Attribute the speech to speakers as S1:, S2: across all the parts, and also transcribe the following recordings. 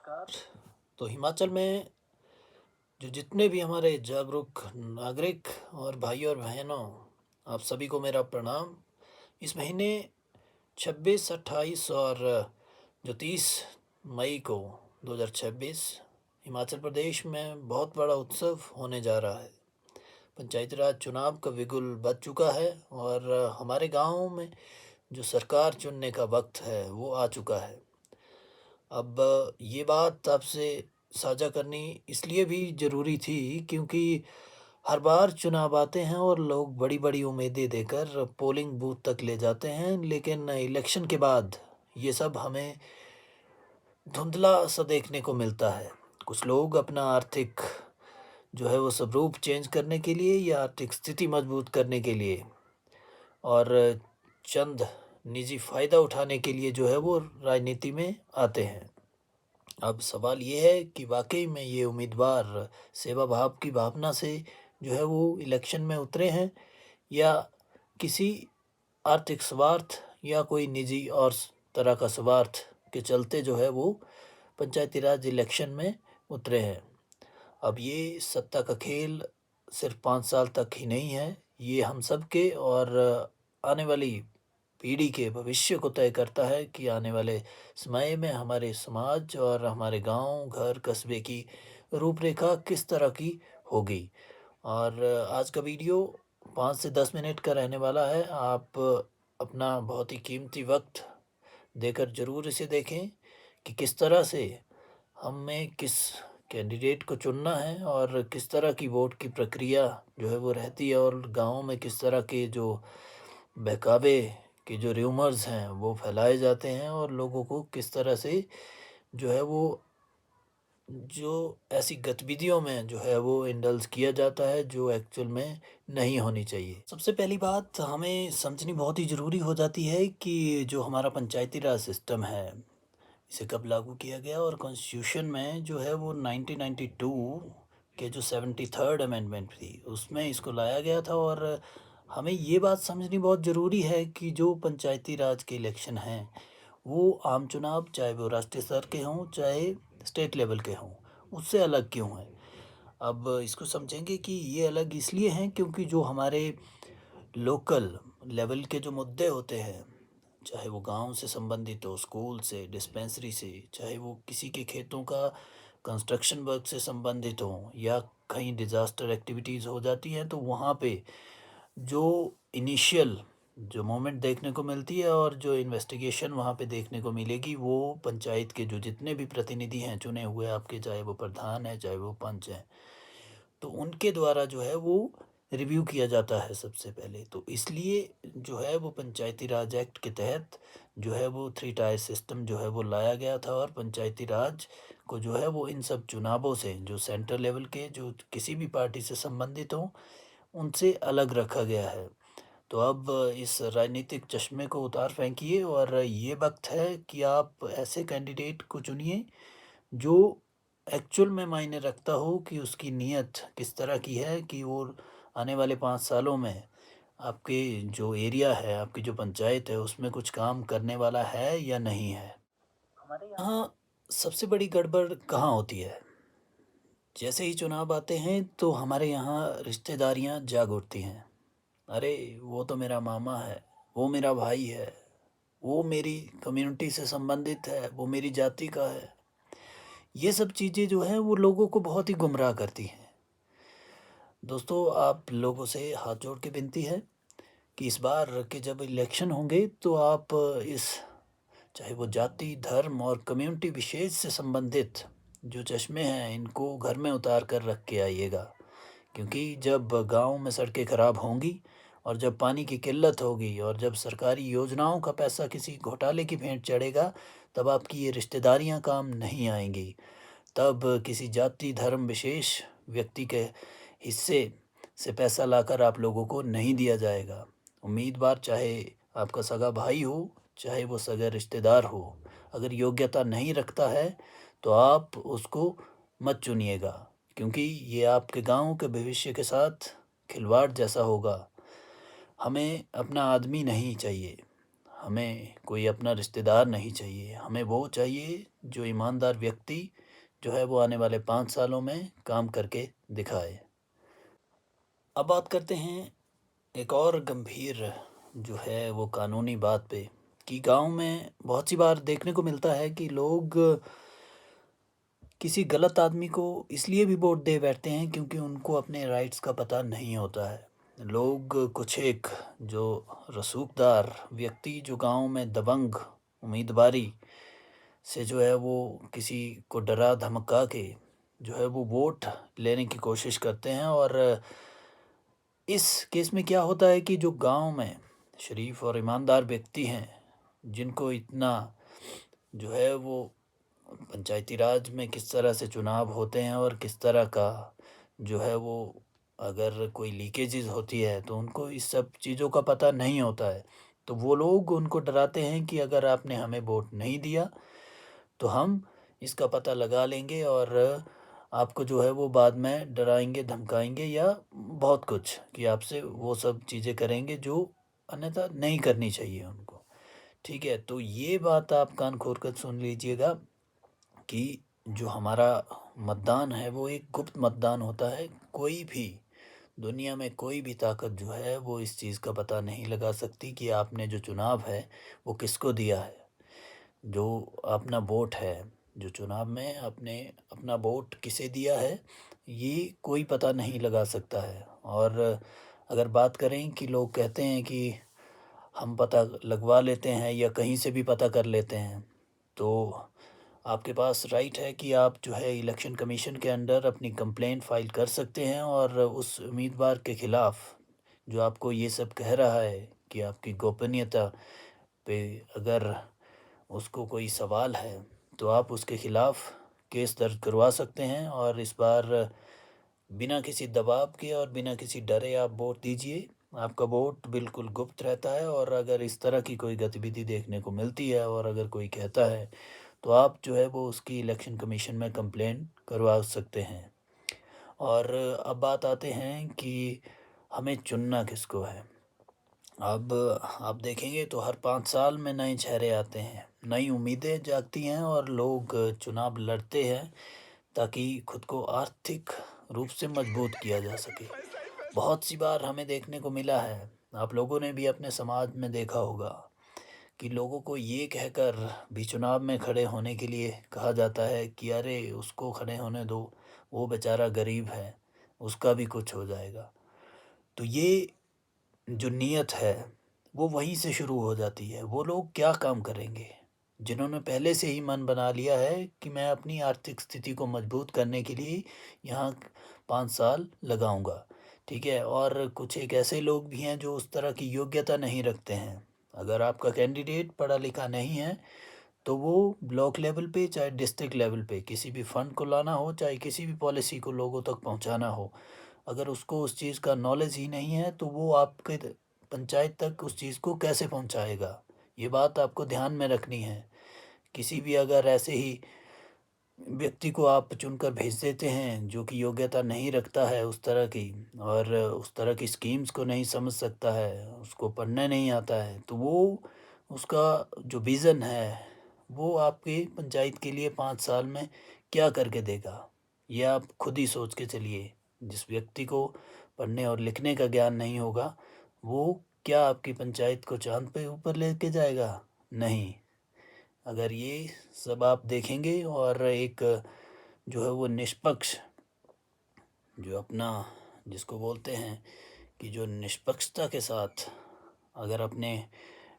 S1: नमस्कार। तो हिमाचल में जो जितने भी हमारे जागरूक नागरिक और भाई और बहनों, आप सभी को मेरा प्रणाम। इस महीने 26, 28 और जो 30 मई को 2026 हिमाचल प्रदेश में बहुत बड़ा उत्सव होने जा रहा है। पंचायती राज चुनाव का बिगुल बज चुका है और हमारे गांव में जो सरकार चुनने का वक्त है वो आ चुका है। अब ये बात आपसे साझा करनी इसलिए भी ज़रूरी थी क्योंकि हर बार चुनाव आते हैं और लोग बड़ी-बड़ी उम्मीदें देकर पोलिंग बूथ तक ले जाते हैं, लेकिन इलेक्शन के बाद ये सब हमें धुंधला-सा देखने को मिलता है। कुछ लोग अपना आर्थिक जो है वो स्वरूप चेंज करने के लिए या आर्थिक स्थिति मजबूत करने के लिए और चंद निजी फ़ायदा उठाने के लिए जो है वो राजनीति में आते हैं। अब सवाल ये है कि वाक़ई में ये उम्मीदवार सेवा भाव की भावना से जो है वो इलेक्शन में उतरे हैं या किसी आर्थिक स्वार्थ या कोई निजी और तरह का स्वार्थ के चलते जो है वो पंचायती राज इलेक्शन में उतरे हैं। अब ये सत्ता का खेल सिर्फ 5 साल तक ही नहीं है, ये हम सब के और आने वाली पीढ़ी के भविष्य को तय करता है कि आने वाले समय में हमारे समाज और हमारे गांव, घर, कस्बे की रूपरेखा किस तरह की होगी। और आज का वीडियो 5 से 10 मिनट का रहने वाला है। आप अपना बहुत ही कीमती वक्त देकर ज़रूर इसे देखें कि किस तरह से हमें किस कैंडिडेट को चुनना है और किस तरह की वोट की प्रक्रिया जो है वो रहती है और गाँव में किस तरह के जो बहकावे के जो र्यूमर्स हैं वो फैलाए जाते हैं और लोगों को किस तरह से जो है वो जो ऐसी गतिविधियों में जो है वो इंडल्ज किया जाता है जो एक्चुअल में नहीं होनी चाहिए। सबसे पहली बात हमें समझनी बहुत ही ज़रूरी हो जाती है कि जो हमारा पंचायती राज सिस्टम है इसे कब लागू किया गया और कॉन्स्टिट्यूशन में जो है वो 1992 के जो 73rd अमेंडमेंट थी उसमें इसको लाया गया था। और हमें ये बात समझनी बहुत ज़रूरी है कि जो पंचायती राज के इलेक्शन हैं वो आम चुनाव, चाहे वो राष्ट्रीय स्तर के हों चाहे स्टेट लेवल के हों, उससे अलग क्यों हैं। अब इसको समझेंगे कि ये अलग इसलिए हैं क्योंकि जो हमारे लोकल लेवल के जो मुद्दे होते हैं, चाहे वो गांव से संबंधित हो, स्कूल से, डिस्पेंसरी से, चाहे वो किसी के खेतों का कंस्ट्रक्शन वर्क से संबंधित हो या कहीं डिज़ास्टर एक्टिविटीज़ हो जाती हैं, तो वहाँ पे जो इनिशियल जो मोमेंट देखने को मिलती है और जो इन्वेस्टिगेशन वहाँ पे देखने को मिलेगी वो पंचायत के जो जितने भी प्रतिनिधि हैं चुने हुए आपके, चाहे वो प्रधान है चाहे वो पंच हैं, तो उनके द्वारा जो है वो रिव्यू किया जाता है सबसे पहले। तो इसलिए जो है वो पंचायती राज एक्ट के तहत जो है वो 3 टायर सिस्टम जो है वो लाया गया था और पंचायती राज को जो है वो इन सब चुनावों से जो सेंटर लेवल के जो किसी भी पार्टी से संबंधित हों उनसे अलग रखा गया है। तो अब इस राजनीतिक चश्मे को उतार फेंकिए और ये वक्त है कि आप ऐसे कैंडिडेट को चुनिए जो एक्चुअल में मायने रखता हो कि उसकी नीयत किस तरह की है कि वो आने वाले 5 सालों में आपके जो एरिया है, आपकी जो पंचायत है, उसमें कुछ काम करने वाला है या नहीं है। हमारे यहाँ सबसे बड़ी गड़बड़ कहाँ होती है? जैसे ही चुनाव आते हैं तो हमारे यहाँ रिश्तेदारियाँ जाग उठती हैं। अरे वो तो मेरा मामा है, वो मेरा भाई है, वो मेरी कम्युनिटी से संबंधित है, वो मेरी जाति का है। ये सब चीज़ें जो हैं वो लोगों को बहुत ही गुमराह करती हैं। दोस्तों, आप लोगों से हाथ जोड़ के विनती है कि इस बार के जब इलेक्शन होंगे तो आप इस चाहे वो जाति, धर्म और कम्युनिटी विशेष से संबंधित जो चश्मे हैं इनको घर में उतार कर रख के आइएगा। क्योंकि जब गांव में सड़कें खराब होंगी और जब पानी की किल्लत होगी और जब सरकारी योजनाओं का पैसा किसी घोटाले की भेंट चढ़ेगा, तब आपकी ये रिश्तेदारियां काम नहीं आएंगी। तब किसी जाति, धर्म विशेष व्यक्ति के हिस्से से पैसा लाकर आप लोगों को नहीं दिया जाएगा। उम्मीदवार चाहे आपका सगा भाई हो, चाहे वो सगा रिश्तेदार हो, अगर योग्यता नहीं रखता है तो आप उसको मत चुनिएगा, क्योंकि ये आपके गांव के भविष्य के साथ खिलवाड़ जैसा होगा। हमें अपना आदमी नहीं चाहिए, हमें कोई अपना रिश्तेदार नहीं चाहिए, हमें वो चाहिए जो ईमानदार व्यक्ति जो है वो आने वाले 5 सालों में काम करके दिखाए। अब बात करते हैं एक और गंभीर जो है वो कानूनी बात पे, कि गांव में बहुत सी बार देखने को मिलता है कि लोग किसी गलत आदमी को इसलिए भी वोट दे बैठते हैं क्योंकि उनको अपने राइट्स का पता नहीं होता है। लोग कुछ एक जो रसूखदार व्यक्ति जो गांव में दबंग उम्मीदवारी से जो है वो किसी को डरा धमका के जो है वो वोट लेने की कोशिश करते हैं। और इस केस में क्या होता है कि जो गांव में शरीफ और ईमानदार व्यक्ति हैं, जिनको इतना जो है वो पंचायती राज में किस तरह से चुनाव होते हैं और किस तरह का जो है वो अगर कोई लीकेजेस होती है तो उनको इस सब चीज़ों का पता नहीं होता है। तो वो लोग उनको डराते हैं कि अगर आपने हमें वोट नहीं दिया तो हम इसका पता लगा लेंगे और आपको जो है वो बाद में डराएंगे धमकाएंगे या बहुत कुछ, कि आपसे वो सब चीज़ें करेंगे जो अन्यथा नहीं करनी चाहिए उनको। ठीक है, तो ये बात आप कान खोल कर सुन लीजिएगा कि जो हमारा मतदान है वो एक गुप्त मतदान होता है। कोई भी दुनिया में कोई भी ताकत जो है वो इस चीज़ का पता नहीं लगा सकती कि आपने जो चुनाव है वो किसको दिया है। जो अपना वोट है, जो चुनाव में आपने अपना वोट किसे दिया है, ये कोई पता नहीं लगा सकता है। और अगर बात करें कि लोग कहते हैं कि हम पता लगवा लेते हैं या कहीं से भी पता कर लेते हैं, तो आपके पास राइट है कि आप जो है इलेक्शन कमीशन के अंडर अपनी कंप्लेंट फाइल कर सकते हैं और उस उम्मीदवार के खिलाफ जो आपको ये सब कह रहा है कि आपकी गोपनीयता पे अगर उसको कोई सवाल है तो आप उसके खिलाफ केस दर्ज करवा सकते हैं। और इस बार बिना किसी दबाव के और बिना किसी डरे आप वोट दीजिए। आपका वोट बिल्कुल गुप्त रहता है और अगर इस तरह की कोई गतिविधि देखने को मिलती है और अगर कोई कहता है तो आप जो है वो उसकी इलेक्शन कमीशन में कंप्लेंट करवा सकते हैं। और अब बात आते हैं कि हमें चुनना किसको है। अब आप देखेंगे तो हर 5 साल में नए चेहरे आते हैं, नई उम्मीदें जागती हैं और लोग चुनाव लड़ते हैं ताकि खुद को आर्थिक रूप से मजबूत किया जा सके। बहुत सी बार हमें देखने को मिला है, आप लोगों ने भी अपने समाज में देखा होगा, कि लोगों को ये कहकर भी चुनाव में खड़े होने के लिए कहा जाता है कि अरे उसको खड़े होने दो, वो बेचारा गरीब है, उसका भी कुछ हो जाएगा। तो ये जो नीयत है वो वहीं से शुरू हो जाती है। वो लोग क्या काम करेंगे जिन्होंने पहले से ही मन बना लिया है कि मैं अपनी आर्थिक स्थिति को मजबूत करने के लिए यहाँ 5 साल लगाऊंगा। ठीक है, और कुछ एक ऐसे लोग भी हैं जो उस तरह की योग्यता नहीं रखते हैं। अगर आपका कैंडिडेट पढ़ा लिखा नहीं है तो वो ब्लॉक लेवल पे चाहे डिस्ट्रिक्ट लेवल पे किसी भी फंड को लाना हो, चाहे किसी भी पॉलिसी को लोगों तक पहुंचाना हो, अगर उसको उस चीज़ का नॉलेज ही नहीं है तो वो आपके पंचायत तक उस चीज़ को कैसे पहुंचाएगा। ये बात आपको ध्यान में रखनी है। किसी भी अगर ऐसे ही व्यक्ति को आप चुनकर भेज देते हैं जो कि योग्यता नहीं रखता है उस तरह की और उस तरह की स्कीम्स को नहीं समझ सकता है, उसको पढ़ने नहीं आता है, तो वो उसका जो विज़न है वो आपके पंचायत के लिए 5 साल में क्या करके देगा, ये आप खुद ही सोच के चलिए। जिस व्यक्ति को पढ़ने और लिखने का ज्ञान नहीं होगा वो क्या आपकी पंचायत को चांद पे ऊपर लेके जाएगा? नहीं। अगर ये सब आप देखेंगे और एक जो है वो निष्पक्ष जो अपना जिसको बोलते हैं कि जो निष्पक्षता के साथ अगर अपने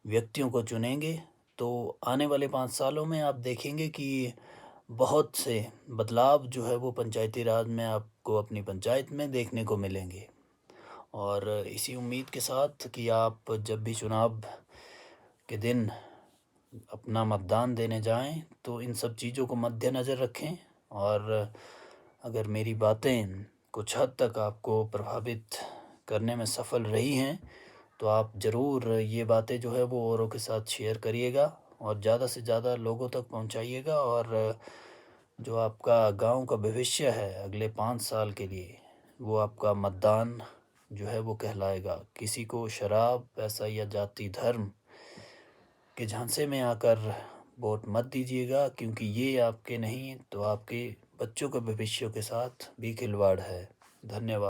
S1: व्यक्तियों को चुनेंगे तो आने वाले 5 सालों में आप देखेंगे कि बहुत से बदलाव जो है वो पंचायती राज में आपको अपनी पंचायत में देखने को मिलेंगे। और इसी उम्मीद के साथ कि आप जब भी चुनाव के दिन अपना मतदान देने जाएं तो इन सब चीज़ों को मद्देनज़र रखें। और अगर मेरी बातें कुछ हद तक आपको प्रभावित करने में सफल रही हैं तो आप ज़रूर ये बातें जो है वो औरों के साथ शेयर करिएगा और ज़्यादा से ज़्यादा लोगों तक पहुंचाइएगा। और जो आपका गांव का भविष्य है अगले 5 साल के लिए वो आपका मतदान जो है वो कहलाएगा। किसी को शराब पैसा या जाति धर्म के झांसे में आकर वोट मत दीजिएगा, क्योंकि ये आपके नहीं तो आपके बच्चों के भविष्य के साथ भी खिलवाड़ है। धन्यवाद।